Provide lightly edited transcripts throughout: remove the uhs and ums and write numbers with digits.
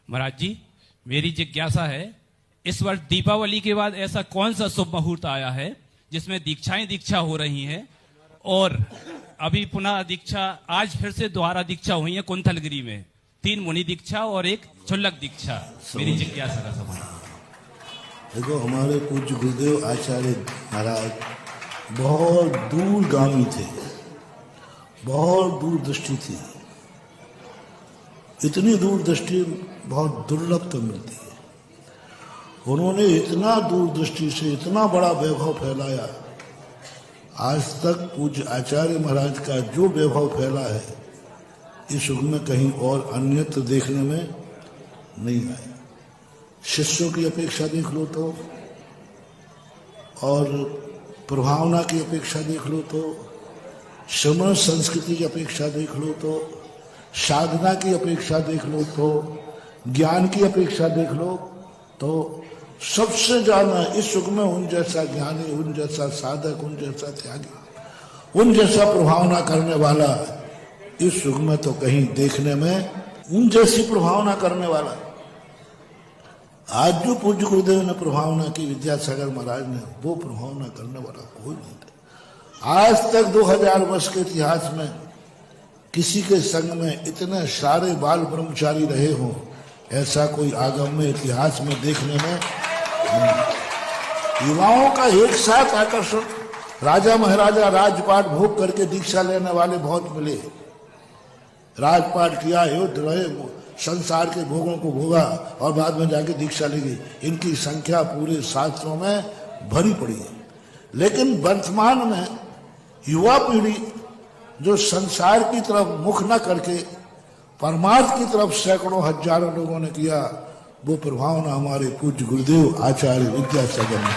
महाराज जी, मेरी जिज्ञासा है, इस वर्ष दीपावली के बाद ऐसा कौन सा शुभ मुहूर्त आया है जिसमें दीक्षा हो रही हैं और अभी पुनः दीक्षा, आज फिर से दोबारा दीक्षा हुई है कुंथलगिरी में, 3 मुनि दीक्षा और 1 क्षुल्लक दीक्षा। मेरी जिज्ञासा का सवाल। देखो, हमारे पूज्य गुरुदेव आचार्य महाराज बहुत दूरगामी थे, बहुत दूरदृष्टि थी। इतनी दूरदृष्टि बहुत दुर्लभ तो मिलती है। उन्होंने इतना दूरदृष्टि से इतना बड़ा वैभव फैलाया, आज तक पूज्य आचार्य महाराज का जो वैभव फैला है इस युग में कहीं और अन्यत्र देखने में नहीं आया। शिष्यों की अपेक्षा देख लो तो, और प्रभावना की अपेक्षा देख लो तो, श्रमण संस्कृति की अपेक्षा देख लो तो, साधना की अपेक्षा देख लो तो, ज्ञान की अपेक्षा देख लो तो, सबसे ज्यादा इस युग में उन जैसा ज्ञानी, उन जैसा साधक, उन जैसा त्यागी, उन जैसा प्रभावना करने वाला इस युग में तो कहीं देखने में, उन जैसी प्रभावना करने वाला आज जो पूज्य गुरुदेव ने प्रभावना की, विद्यासागर महाराज ने, वो प्रभावना करने वाला कोई नहीं था। आज तक 2000 वर्ष के इतिहास में किसी के संग में इतने सारे बाल ब्रह्मचारी रहे हों, ऐसा कोई आगम्य इतिहास में देखने में नहीं। युवाओं का एक साथ आकर्षण, राजा महाराजा राजपाट भोग करके दीक्षा लेने वाले बहुत मिले। राजपाट किया, युद्ध रहे, संसार के भोगों को भोगा और बाद में जाके दीक्षा ले गई। इनकी संख्या पूरे शास्त्रों में भरी पड़ी है। लेकिन वर्तमान में युवा पीढ़ी जो संसार की तरफ मुख न करके परमार्थ की तरफ सैकड़ों हजारों लोगों ने किया, वो प्रभावना हमारे पूज्य गुरुदेव आचार्य विद्यासागर ने।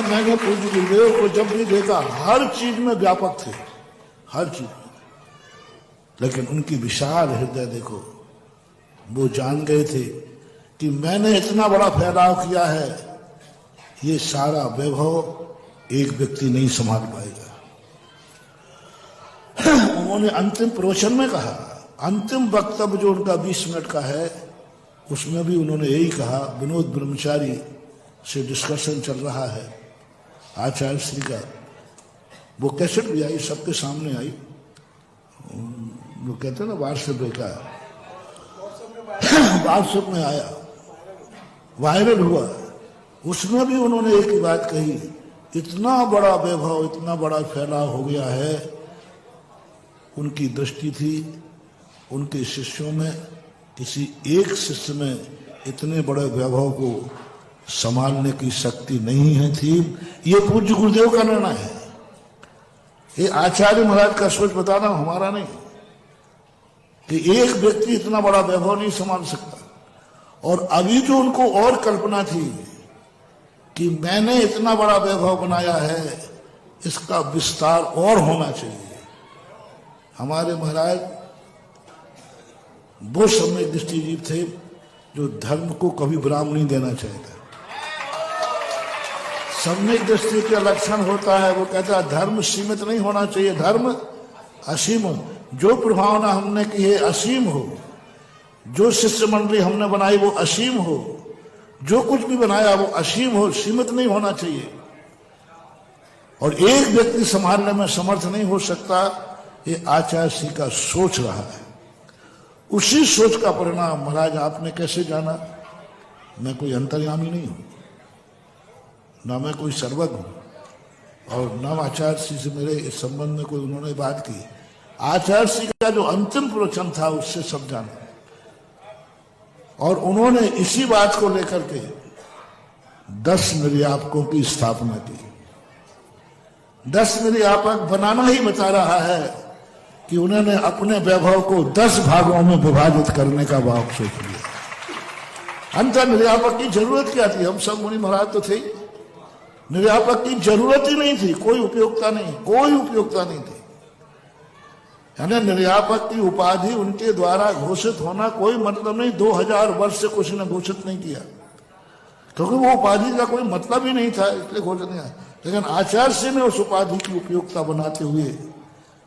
मैंने पूज्य गुरुदेव को जब भी देखा, हर चीज में व्यापक थे, हर चीज में। लेकिन उनकी विशाल हृदय देखो, वो जान गए थे कि मैंने इतना बड़ा फैलाव किया है, ये सारा वैभव एक व्यक्ति नहीं संभाल पाएगा। उन्होंने अंतिम प्रवचन में कहा, अंतिम वक्तव्य जो उनका 20 मिनट का है, उसमें भी उन्होंने यही कहा। विनोद ब्रह्मचारी से डिस्कशन चल रहा है आचार्य श्री का, वो कैसेट भी आई, सबके सामने आई, वो कहते हैं ना व्हाट्सएप का, व्हाट्सएप में आया, वायरल हुआ। उसमें भी उन्होंने एक ही बात कही, इतना बड़ा वैभव, इतना बड़ा फैलाव हो गया है। उनकी दृष्टि थी उनके शिष्यों में, किसी एक शिष्य में इतने बड़े वैभव को संभालने की शक्ति नहीं है थी। ये पूज्य गुरुदेव का निर्णय है, ये आचार्य महाराज का सोच बताना हमारा नहीं, कि एक व्यक्ति इतना बड़ा वैभव नहीं संभाल सकता। और अभी जो उनको और कल्पना थी कि मैंने इतना बड़ा वैभव बनाया है, इसका विस्तार और होना चाहिए। हमारे महाराज वो सम्यक दृष्टिजीव थे जो धर्म को कभी विराम नहीं देना चाहता। सम्यक दृष्टि का लक्षण होता है, वो कहता है धर्म सीमित नहीं होना चाहिए, धर्म असीम हो। जो प्रभावना हमने की है असीम हो, जो शिष्य मंडली हमने बनाई वो असीम हो, जो कुछ भी बनाया वो असीम हो, सीमित नहीं होना चाहिए। और एक व्यक्ति संभालने में समर्थ नहीं हो सकता, ये आचार्य श्री का सोच रहा है। उसी सोच का परिणाम महाराज आपने कैसे जाना? मैं कोई अंतर्यामी नहीं हूं, ना मैं कोई सर्वज्ञ हूं, और ना आचार्य श्री से मेरे इस संबंध में कोई उन्होंने बात की। आचार्य श्री का जो अंतिम प्रवचन था उससे सब जाना, और उन्होंने इसी बात को लेकर के 10 निर्यापकों की स्थापना की। 10 निर्यापक बनाना ही बता रहा है कि उन्होंने अपने वैभव को 10 भागों में विभाजित करने का भाव सोच लिया। अंत निर्यापक की जरूरत क्या थी? हम सब मुनि महाराज तो थे, निर्यापक की जरूरत ही नहीं थी, कोई उपयोगिता नहीं, कोई उपयोगिता नहीं थी। यानी निर्यापक की उपाधि उनके द्वारा घोषित होना कोई मतलब नहीं। 2000 वर्ष से कुछ ने घोषित नहीं किया, क्योंकि वो उपाधि का कोई मतलब ही नहीं था, इसलिए घोषित नहीं आया। लेकिन आचार्य श्री ने उस उपाधि की उपयोगिता बनाते हुए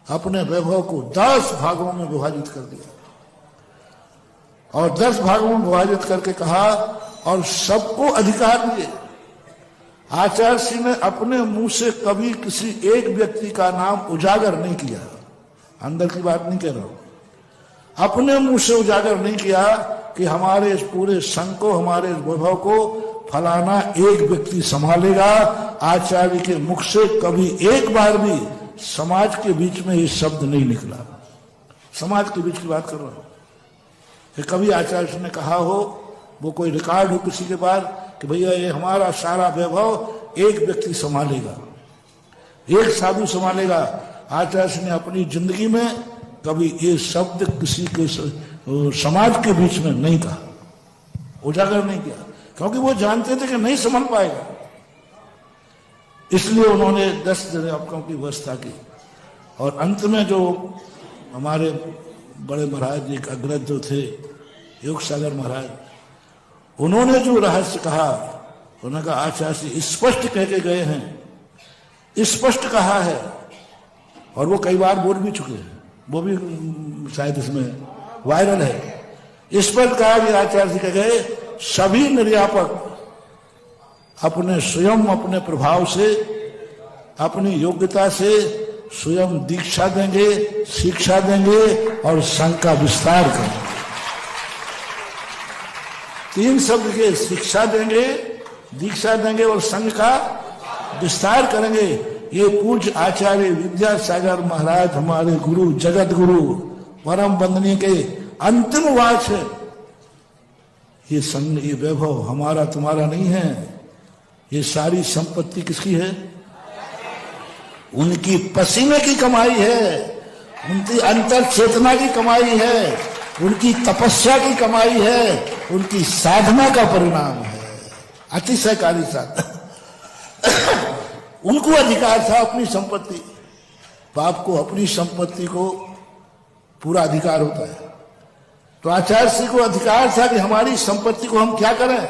अपने वैभव को 10 भागों में विभाजित कर दिया। और 10 भागों में विभाजित करके कहा और सबको अधिकार दिए। आचार्य श्री ने अपने मुंह से कभी किसी एक व्यक्ति का नाम उजागर नहीं किया, अंदर की बात नहीं कह रहा हूं, अपने मुंह से उजागर नहीं किया कि हमारे इस पूरे संघ को, हमारे इस वैभव को फलाना एक व्यक्ति संभालेगा। आचार्य के मुख से कभी एक बार भी समाज के बीच में ये शब्द नहीं निकला। समाज के बीच की बात कर रहा हूं कि कभी आचार्य ने कहा हो, वो कोई रिकॉर्ड हो किसी के पास कि भैया ये हमारा सारा वैभव एक व्यक्ति संभालेगा, एक साधु संभालेगा। आचार्य ने अपनी जिंदगी में कभी ये शब्द किसी के समाज के बीच में नहीं कहा, उजागर नहीं किया, क्योंकि वो जानते थे कि नहीं संभल पाएगा। इसलिए उन्होंने 10 निर्यापकों की व्यवस्था की। और अंत में जो हमारे बड़े महाराज एक अग्रज जो थे, योग सागर महाराज, उन्होंने जो रहस्य कहा, उन्होंने कहा आचार्य से स्पष्ट कह के गए हैं, स्पष्ट कहा है, और वो कई बार बोल भी चुके हैं, वो भी शायद इसमें वायरल है। स्पष्ट कहा कि आचार्य जी कह गए सभी निर्यापक अपने स्वयं, अपने प्रभाव से, अपनी योग्यता से स्वयं दीक्षा देंगे, शिक्षा देंगे और संघ का विस्तार करेंगे। 3 शब्द के शिक्षा देंगे, दीक्षा देंगे और संघ का विस्तार करेंगे। ये पूज्य आचार्य विद्यासागर महाराज, हमारे गुरु, जगत गुरु, परम वंदनीय के अंतिम वाच है। ये संघ, ये वैभव हमारा तुम्हारा नहीं है, ये सारी संपत्ति किसकी है? उनकी पसीने की कमाई है, उनकी अंतर चेतना की कमाई है, उनकी तपस्या की कमाई है, उनकी साधना का परिणाम है। अतिशयकारी साधना। उनको अधिकार था अपनी संपत्ति, बाप को अपनी संपत्ति को पूरा अधिकार होता है। तो आचार्य श्री को अधिकार था कि हमारी संपत्ति को हम क्या करें।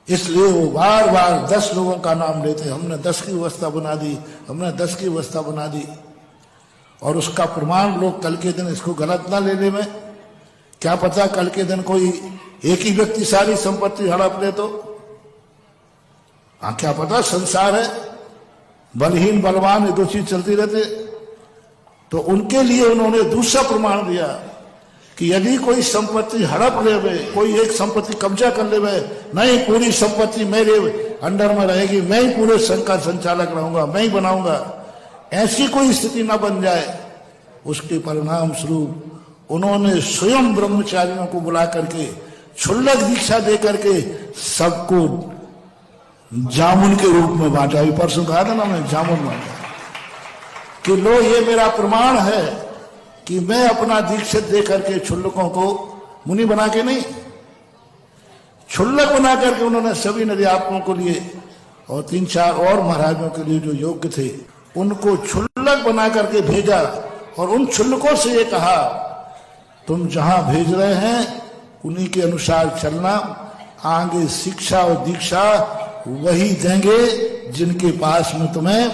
इसलिए वो बार बार 10 लोगों का नाम लेते, हमने 10 की व्यवस्था बना दी, हमने 10 की व्यवस्था बना दी। और उसका प्रमाण लोग कल के दिन इसको गलत ना लेने में, क्या पता कल के दिन कोई एक ही व्यक्ति सारी संपत्ति हड़प ले तो, क्या पता, संसार है, बलहीन बलवान ये 2 चीज चलती रहते। तो उनके लिए उन्होंने दूसरा प्रमाण दिया कि यदि कोई संपत्ति हड़प ले, कोई एक संपत्ति कब्जा कर ले, नहीं, पूरी संपत्ति मेरे अंडर में रहेगी, मैं ही पूरे संघ का संचालक रहूंगा, मैं ही बनाऊंगा, ऐसी कोई स्थिति ना बन जाए। उसके परिणाम स्वरूप उन्होंने स्वयं ब्रह्मचारियों को बुला करके क्षुल्लक दीक्षा दे करके सबको जामुन के रूप में बांटा। परसों कहा था ना मैं, जामुन बांटा कि लो ये मेरा प्रमाण है कि मैं अपना दीक्षित दे करके क्षुल्लकों को मुनि बना के नहीं, क्षुल्लक बना करके उन्होंने सभी निर्यापकों को लिए और 3-4 और महाराजों के लिए जो योग्य थे उनको क्षुल्लक बना करके भेजा। और उन क्षुल्लकों से ये कहा तुम जहां भेज रहे हैं उन्हीं के अनुसार चलना, आगे शिक्षा और दीक्षा वही देंगे जिनके पास में तुम्हें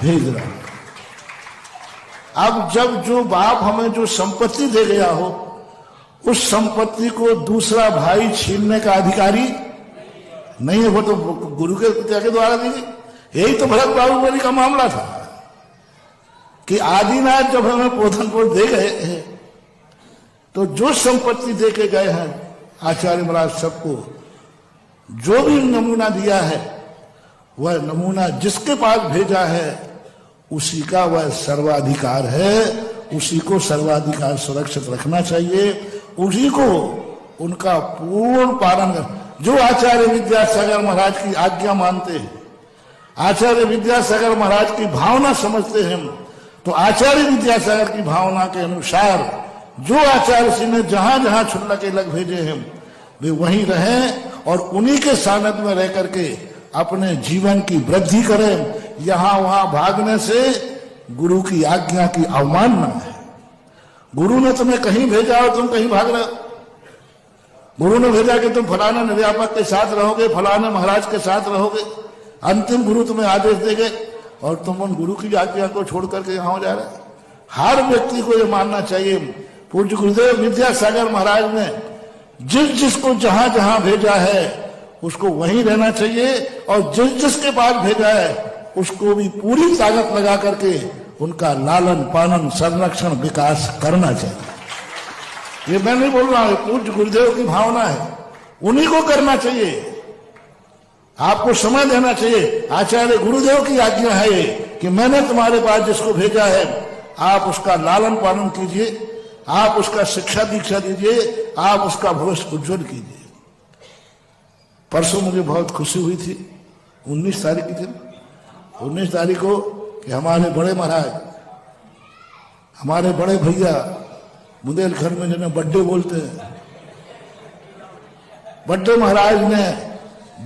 भेज रहा हूं। अब जब जो बाप हमें जो संपत्ति दे गया हो, उस संपत्ति को दूसरा भाई छीनने का अधिकारी नहीं है, वो तो गुरु के पिता के द्वारा दी गई। यही तो भरत बाहुबली का मामला था कि आदिनाथ जब हमें पोधनपुर दे गए हैं, तो जो संपत्ति दे के गए हैं आचार्य महाराज सबको, जो भी नमूना दिया है, वह नमूना जिसके पास भेजा है उसी का वह सर्वाधिकार है, उसी को सर्वाधिकार सुरक्षित रखना चाहिए, उसी को उनका पूर्ण पालन कर। जो आचार्य विद्यासागर महाराज की आज्ञा मानते हैं, आचार्य विद्यासागर महाराज की भावना समझते हैं, तो आचार्य विद्यासागर की भावना के अनुसार जो आचार्य श्री ने जहां जहां क्षुल्लक के लग भेजे हैं वे वहीं रहें और उन्हीं के सानिध्य में रह करके अपने जीवन की वृद्धि करें। यहां वहां भागने से गुरु की आज्ञा की अवमानना है। गुरु ने तुम्हें कहीं भेजा और तुम कहीं भाग रहे हो। गुरु ने भेजा कि तुम फलाने निर्यापक के साथ रहोगे, फलाने महाराज के साथ रहोगे, अंतिम गुरु तुम्हें आदेश देंगे और तुम उन गुरु की आज्ञा को छोड़ करके यहां हो जा रहे। हर व्यक्ति को यह मानना चाहिए पूज्य गुरुदेव विद्यासागर महाराज ने जिस जिसको जहां जहां भेजा है उसको वहीं रहना चाहिए, और जिस जिसके पास भेजा है उसको भी पूरी ताकत लगा करके उनका लालन पालन संरक्षण विकास करना चाहिए। ये मैं नहीं बोल रहा हूं, पूज्य गुरुदेव की भावना है, उन्हीं को करना चाहिए। आपको समय देना चाहिए। आचार्य गुरुदेव की आज्ञा है ये कि मैंने तुम्हारे पास जिसको भेजा है आप उसका लालन पालन कीजिए, आप उसका शिक्षा दीक्षा दीजिए, आप उसका भविष्य उज्जवल कीजिए। परसों मुझे बहुत खुशी हुई थी, 19 तारीख के दिन, 19 तारीख को, कि हमारे बड़े महाराज, हमारे बड़े भैया बुंदेलखंड में जिन्हें बड्डे बोलते हैं, बड्डे महाराज ने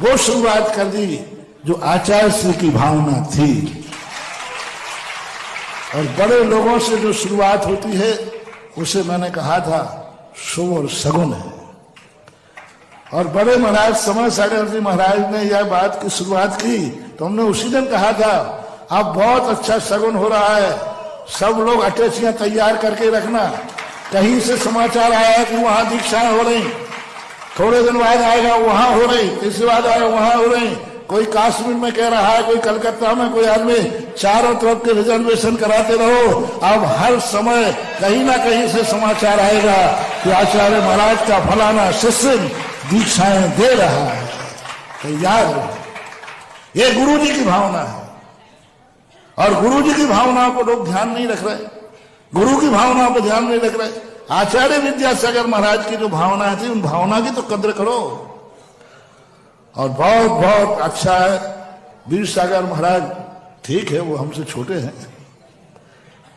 वो शुरुआत कर दी जो आचार्य श्री की भावना थी। और बड़े लोगों से जो शुरुआत होती है उसे मैंने कहा था शुभ और सगुन है। और बड़े महाराज समय सागर जी महाराज ने यह बात की शुरुआत की तो हमने उसी दिन कहा था अब बहुत अच्छा सगुन हो रहा है, सब लोग अटैचियां तैयार करके रखना। कहीं से समाचार आया है कि वहां दीक्षाएं हो रही, थोड़े दिन बाद आएगा वहां हो रही, तीसरी बार आएगा वहां हो रही, कोई कश्मीर में कह रहा है, कोई कलकत्ता में, कोई आदमी, चारों तरफ के रिजर्वेशन कराते रहो। अब हर समय कहीं ना कहीं से समाचार आएगा कि आचार्य महाराज का फलाना शिष्य दीक्षाएं दे रहा है, तैयार हो। ये गुरु जी की भावना है, और गुरु जी की भावनाओं को लोग ध्यान नहीं रख रहे, गुरु की भावनाओं पर ध्यान नहीं रख रहे। आचार्य विद्यासागर महाराज की जो भावना थी उन भावना की तो कद्र करो। और बहुत बहुत अच्छा है वीर सागर महाराज, ठीक है वो हमसे छोटे हैं,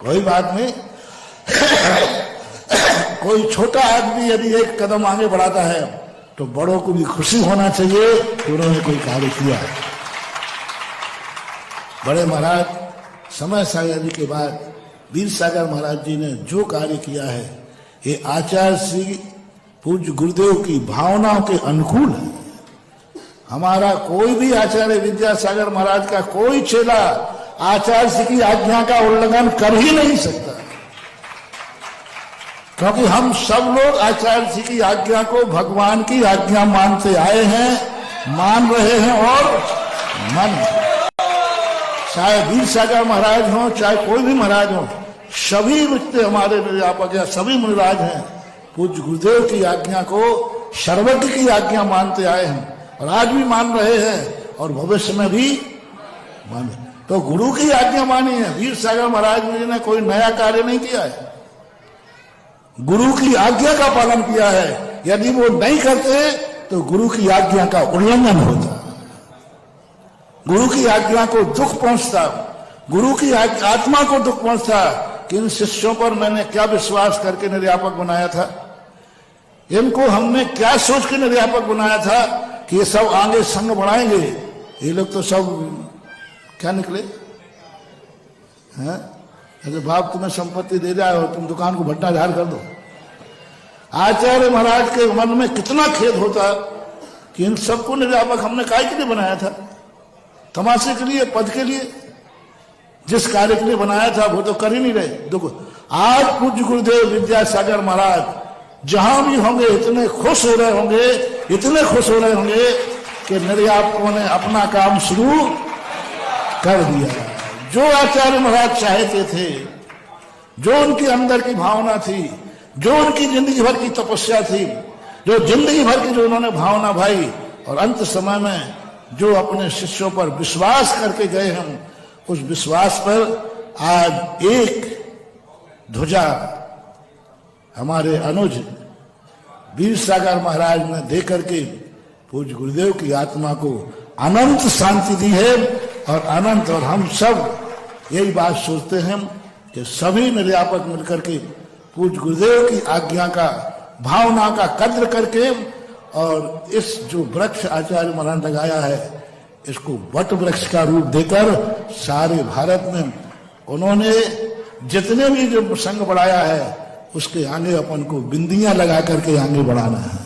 कोई बात नहीं। कोई छोटा आदमी यदि एक कदम आगे बढ़ाता है तो बड़ों को भी खुशी होना चाहिए कि उन्होंने कोई कार्य किया है। बड़े महाराज समय सागर जी के बाद वीर सागर महाराज जी ने जो कार्य किया है ये आचार्य श्री पूज्य गुरुदेव की भावनाओं के अनुकूल है। हमारा कोई भी आचार्य विद्यासागर महाराज का कोई चेला आचार्य श्री की आज्ञा का उल्लंघन कर ही नहीं सकता, क्योंकि हम सब लोग आचार्य श्री की आज्ञा को भगवान की आज्ञा मानते आए हैं, मान रहे हैं और मन। चाहे वीर सागर महाराज हो, चाहे कोई भी महाराज हो, सभी व्यक्ति हमारे निर्यापक या सभी मुनिराज हैं, पूज्य गुरुदेव की आज्ञा को सर्वज्ञ की आज्ञा मानते आए हैं और आज भी मान रहे हैं और भविष्य में भी माने। तो गुरु की आज्ञा मानी है। वीर सागर महाराज जी ने कोई नया कार्य नहीं किया है, गुरु की आज्ञा का पालन किया है। यदि वो नहीं करते तो गुरु की आज्ञा का उल्लंघन होता, गुरु की आज्ञा को दुख पहुंचता, गुरु की आत्मा को दुख पहुंचता कि इन शिष्यों पर मैंने क्या विश्वास करके निर्यापक बनाया था, इनको हमने क्या सोच के निर्यापक बनाया था कि ये सब आगे संग बढ़ाएंगे। ये लोग तो सब क्या निकले हैं? अरे बाप तुम्हें संपत्ति दे जाए और तुम दुकान को भट्टा झाड़ कर दो। आचार्य महाराज के मन में कितना खेद होता कि इन सबको निर्यापक हमने काय के लिए बनाया था, तमाशे के लिए, पद के लिए। जिस कार्य के लिए बनाया था वो तो कर ही नहीं रहे। देखो आज पूज्य गुरुदेव विद्यासागर महाराज जहां भी होंगे इतने खुश हो रहे होंगे, इतने खुश हो रहे होंगे कि निर्यापकों ने अपना काम शुरू कर दिया। जो आचार्य महाराज चाहते थे, जो उनके अंदर की भावना थी, जो उनकी जिंदगी भर की तपस्या थी, जो जिंदगी भर की जो उन्होंने भावना भाई, और अंत समय में जो अपने शिष्यों पर विश्वास करके गए हम, उस विश्वास पर आज एक ध्वजा हमारे अनुज वीर सागर महाराज ने दे करके पूज्य गुरुदेव की आत्मा को अनंत शांति दी है। और अनंत, और हम सब यही बात सोचते हैं कि सभी निर्यापक मिलकर के पूज्य गुरुदेव की आज्ञा का, भावना का कद्र करके, और इस जो वृक्ष आचार्य महाराज लगाया है इसको वट वृक्ष का रूप देकर सारे भारत में उन्होंने जितने भी जो संघ बढ़ाया है उसके आगे अपन को बिंदियां लगा करके आगे बढ़ाना है।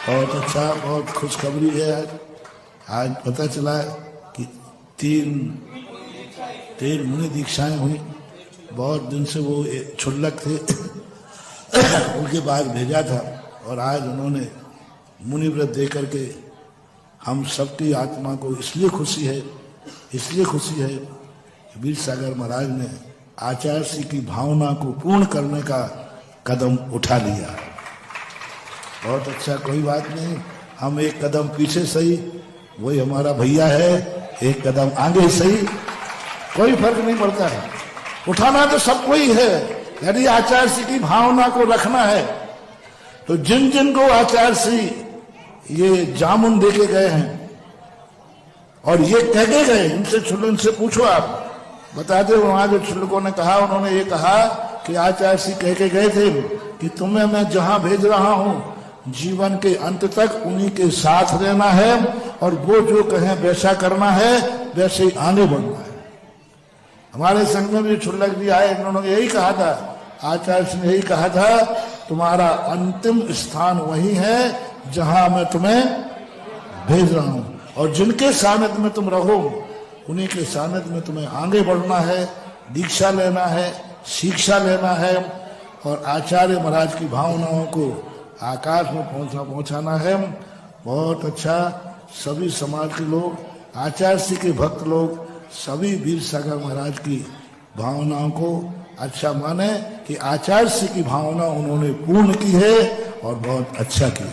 बहुत अच्छा, बहुत खुशखबरी है। आज पता चला कि तीन मुनि दीक्षाएं हुई, बहुत दिन से वो क्षुल्लक थे उनके पास भेजा था, और आज उन्होंने मुनि व्रत दे करके हम सबकी आत्मा को इसलिए खुशी है वीर सागर महाराज ने आचार्य श्री की भावना को पूर्ण करने का कदम उठा लिया। बहुत अच्छा, कोई बात नहीं, हम एक कदम पीछे सही, वही हमारा भैया है, एक कदम आगे सही, कोई फर्क नहीं पड़ता है। उठाना तो सबको ही है। यदि आचार्य श्री की भावना को रखना है तो जिन जिन को आचार्य श्री ये जामुन देके गए हैं और ये कह के गए, इनसे पूछो, आप बताते वहां जो छुल्लकों ने कहा, उन्होंने ये कहा कि आचार्य श्री कह के गए थे कि तुम्हें मैं जहां भेज रहा हूं जीवन के अंत तक उन्हीं के साथ रहना है, और वो जो कहें वैसा करना है, वैसे ही आगे बढ़ना है। हमारे संघ में भी छुल्लक जी आए, उन्होंने यही कहा था, आचार्य श्री ने यही कहा था, तुम्हारा अंतिम स्थान वही है जहां मैं तुम्हें भेज रहा हूं, और जिनके सानिध्य में तुम रहो उन्हीं के सानिध्य में तुम्हें आगे बढ़ना है, दीक्षा लेना है, शिक्षा लेना है, और आचार्य महाराज की भावनाओं को आकाश में पहुंचाना है। बहुत अच्छा, सभी समाज के लोग, आचार्य श्री के भक्त लोग, सभी वीर सागर महाराज की भावनाओं को अच्छा माने कि आचार्य श्री की भावना उन्होंने पूर्ण की है और बहुत अच्छा किया।